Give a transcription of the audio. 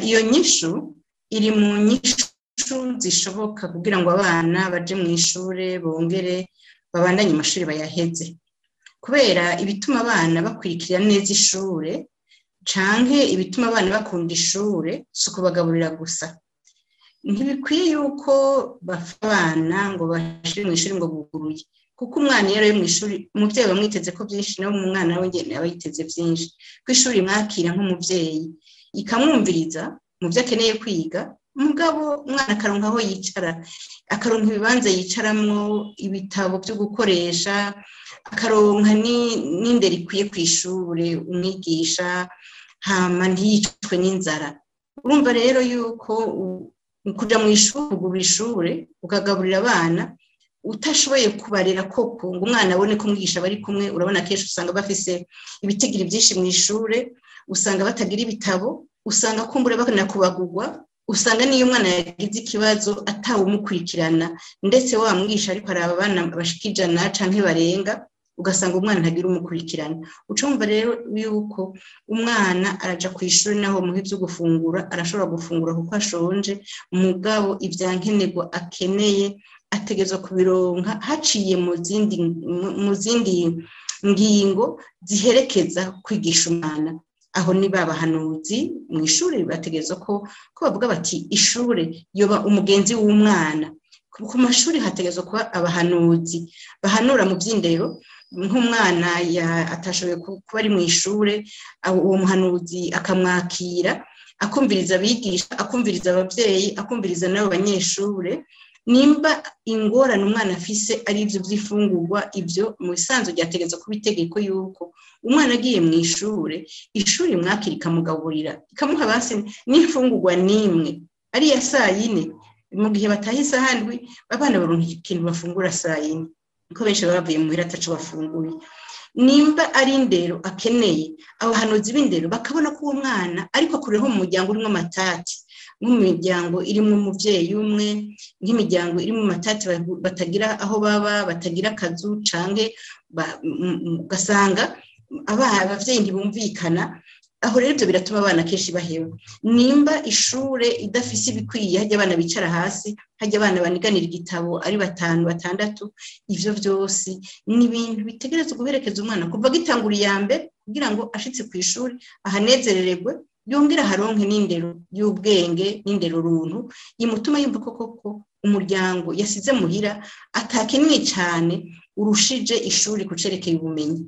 iyo nyishu iri mu nyishu zishoboka kugira ngo abana baje mu ishure bongere babandanye amashuri bayaheze, kubera ibituma abana bakurikira neza ishure canke ibituma abana bakunda ishure si ukubagaburira gusa. Ntibikwiye yuko bafa abana ngo bashire mu ishuri ngo buguruye, kuko umwana iyo ari mu ishuri umuvyeyi bamwiteze ko byinshi, nawe mu mwana we ngene aba yiteze byinshi. Ko ishuri mwakira nk'umuvyeyi ikamwumviriza mu byo akeneye kwiga, mugabo umwana akaronka aho yicara, akaronka ibibanza yicaramwo, ibitabo byo gukoresha, akaronka n'indero ikwiye kw'ishure, umwigisha, hama ntiyicwe n'inzara. Urumva rero yuko kuja mu ishuri, kugura ishure ukagaburira abana utashoboye kubarera koko ngo umwana abone ko umwigisha bari kumwe. Urabona kenshi usanga bafise ibitigiri byinshi mu ishure, usanga batagira ibitabo, usanga kumbura bakana kubagurwa, usanga niyo umwana yagize ikibazo atawumukurikirana, ndetse wa mwigisha ariko araba abana bashika 100 canke barenga, ugasanga umwana ntagira umukurikirana. Ucumva rero yuko umwana araja ku ishuri naho muhe byo gufungura, arashobora gufungura kuko ashonje, mugabo ivyankenerwa akeneye ategezwa kubironka haciye mu zindi ngingo ziherekeza kwigisha umwana. Aho ni babahanuzi mu ishuri bategezwa ko bavuga bati ishure yoba umugenzi w'umwana. Ku mashuri hategezwa kuba abahanuzi bahanura mu by'indero. Nk'umwana atashoboye kuba ari mu ishure, uwo muhanuzi akamwakira, akumviriza abigisha, akumviriza abavyeyi, akumviriza n'abo banyeshure. Nimba ingorane umwana afise ari ivyo vy'ifungurwa, ivyo mu bisanzwe ryategezwa kuba itegeko yuko umwana agiye mu ishure, ishuri mwakira ikamugaburira, ikamuha basi n'ifungurwa nimwe ari ya sayine. Mu gihe bataha isaha ndwi, abana baronka ikintu bafungura sayine, ko benshi bavuye mu hira ataco bafunguye. Nimba ari indero akeneye, abahanuzi b'indero bakabona ko uwo mwana ariko akureho mu muryango urimo amatati, nk'imiryango irimo umuvyeyi umwe, nk'imiryango irimo amatati batagira aho baba, batagira akazu, canke ugasanga abavyeyi ntibumvikana. Aho rero ibyo biratuma abana kenshi baheba. Nimba ishure idafise ibikwiye, hajya abana bicara hasi, hajya abana baniganira igitabo ari 5 6, ivyo byose ni ibintu bitegerezwa guherekeza umwana kuva gitanguriye mbere, kugira ngo ashitse ku ishuri ahanezerererwe, yongera haronke n'indero y'ubwenge n'indero runtu imutuma yumva koko umuryango yasize muhira atakeneye cyane urushije ishuri kucerekeye ubumenyi.